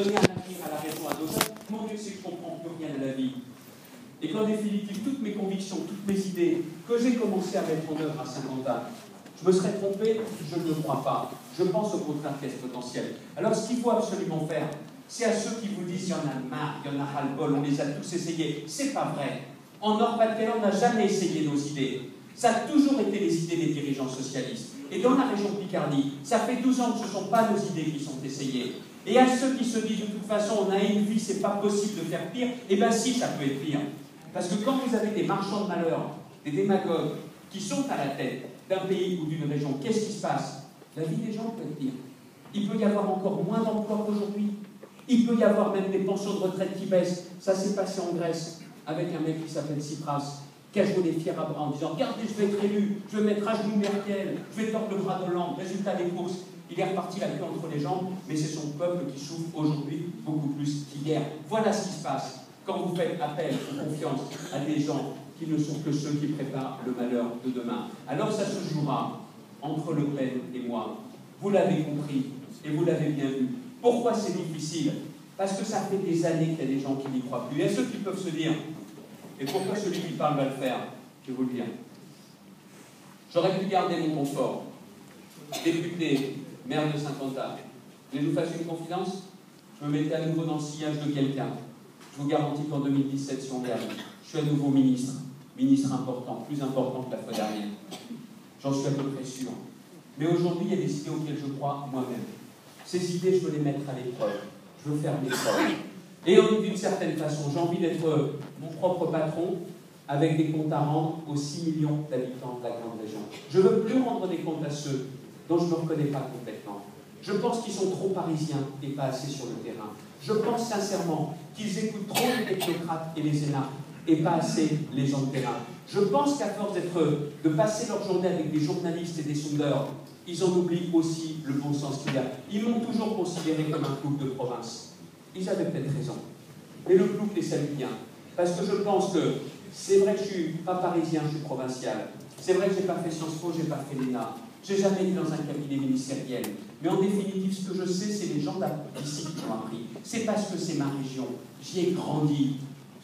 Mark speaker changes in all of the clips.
Speaker 1: donner un avenir à la raison à nos jeunes, mon Dieu, c'est que je ne comprends plus rien à la vie. Et qu'en définitive, toutes mes convictions, toutes mes idées que j'ai commencé à mettre en œuvre à 50 ans, je me serais trompé, je ne le crois pas. Je pense au contraire qu'il y a ce potentiel. Alors ce qu'il faut absolument faire, c'est à ceux qui vous disent il y en a marre, il y en a ras-le-bol, on les a tous essayés. C'est pas vrai. En Nord-Pas-de-Calais, on n'a jamais essayé nos idées. Ça a toujours été les idées des dirigeants socialistes. Et dans la région de Picardie, ça fait 12 ans que ce ne sont pas nos idées qui sont essayées. Et à ceux qui se disent de toute façon, on a une vie, c'est pas possible de faire pire, eh bien si, ça peut être pire. Parce que quand vous avez des marchands de malheur, des démagogues, qui sont à la tête d'un pays ou d'une région, qu'est-ce qui se passe? La vie des gens peut être pire. Il peut y avoir encore moins d'emplois qu'aujourd'hui. Il peut y avoir même des pensions de retraite qui baissent. Ça s'est passé en Grèce avec un mec qui s'appelle Tsipras, qui a joué les fiers à bras en disant « Regardez, je vais être élu, je vais mettre à genoux Merkel, je vais tordre le bras d'Hollande. » Résultat des courses, il est reparti la queue entre les jambes, mais c'est son peuple qui souffre aujourd'hui beaucoup plus qu'hier. Voilà ce qui se passe quand vous faites appel ou confiance à des gens qui ne sont que ceux qui préparent le malheur de demain. Alors ça se jouera entre Le Pen et moi. Vous l'avez compris et vous l'avez bien vu. Pourquoi c'est difficile? Parce que ça fait des années qu'il y a des gens qui n'y croient plus. Il y a ceux qui peuvent se dire, et pourquoi celui qui parle va le faire? Je vais vous le dire. J'aurais pu garder mon confort. Député, maire de Saint-Quentin. Vous voulez que je vous fasse une confidence? Je me mettais à nouveau dans le sillage de quelqu'un. Je vous garantis qu'en 2017, si on gagne, je suis à nouveau ministre. Ministre important, plus important que la fois dernière. J'en suis à peu près sûr. Mais aujourd'hui, il y a des idées auxquelles je crois moi-même. Ces idées, je veux les mettre à l'épreuve. Je veux faire mes preuves. Et d'une certaine façon, j'ai envie d'être mon propre patron avec des comptes à rendre aux 6 millions d'habitants de la grande région. Je ne veux plus rendre des comptes à ceux dont je ne me reconnais pas complètement. Je pense qu'ils sont trop parisiens et pas assez sur le terrain. Je pense sincèrement qu'ils écoutent trop les technocrates et les énarques et pas assez les gens de terrain. Je pense qu'à force de passer leur journée avec des journalistes et des sondeurs, ils en oublient aussi le bon sens qu'il y a. Ils m'ont toujours considéré comme un plouc de province. Ils avaient peut-être raison. Mais le plouc les salue bien. Parce que je pense que c'est vrai que je ne suis pas parisien, je suis provincial. C'est vrai que je n'ai pas fait Sciences Po, je n'ai pas fait l'ENA. Je n'ai jamais été dans un cabinet ministériel. Mais en définitive, ce que je sais, c'est les gens d'ici qui m'ont appris. C'est parce que c'est ma région. J'y ai grandi.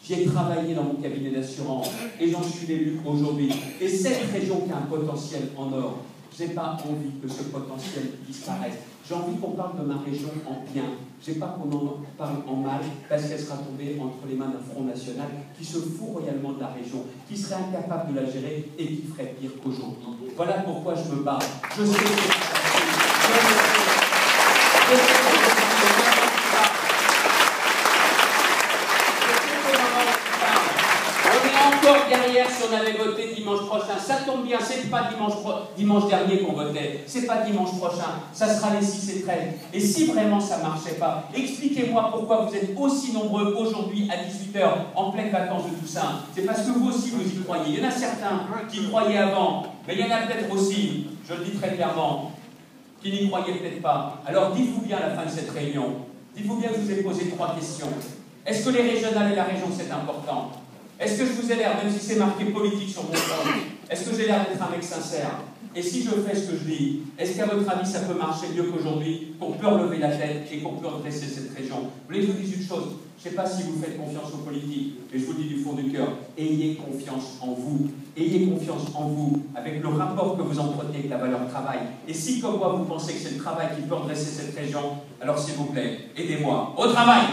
Speaker 1: J'y ai travaillé dans mon cabinet d'assurance. Et j'en suis l'élu aujourd'hui. Et cette région qui a un potentiel en or, je n'ai pas envie que ce potentiel disparaisse. J'ai envie qu'on parle de ma région en bien. Je n'ai pas qu'on en parle en mal, parce qu'elle sera tombée entre les mains d'un Front National qui se fout royalement de la région, qui serait incapable de la gérer et qui ferait pire qu'aujourd'hui. Voilà pourquoi je me bats. Je sais que encore derrière si on avait voté dimanche prochain. Ça tombe bien, c'est pas dimanche dernier qu'on votait, c'est pas dimanche prochain, ça sera les 6 et 13. Et si vraiment ça marchait pas, expliquez-moi pourquoi vous êtes aussi nombreux aujourd'hui à 18 h en pleine vacances de Toussaint. C'est parce que vous aussi vous y croyez. Il y en a certains qui croyaient avant, mais il y en a peut-être aussi, je le dis très clairement, qui n'y croyaient peut-être pas. Alors dites-vous bien à la fin de cette réunion, dites-vous bien que je vous ai posé 3 questions. Est-ce que les régionales et la région c'est important? Est-ce que je vous ai l'air, même si c'est marqué politique sur mon front, est-ce que j'ai l'air d'être un mec sincère? Et si je fais ce que je dis, est-ce qu'à votre avis ça peut marcher mieux qu'aujourd'hui, qu'on peut relever la tête et qu'on peut redresser cette région? Vous voulez que je vous dise une chose? Je ne sais pas si vous faites confiance aux politiques, mais je vous le dis du fond du cœur, ayez confiance en vous. Ayez confiance en vous, avec le rapport que vous entretenez avec la valeur travail. Et si, comme moi, vous pensez que c'est le travail qui peut redresser cette région, alors s'il vous plaît, aidez-moi. Au travail!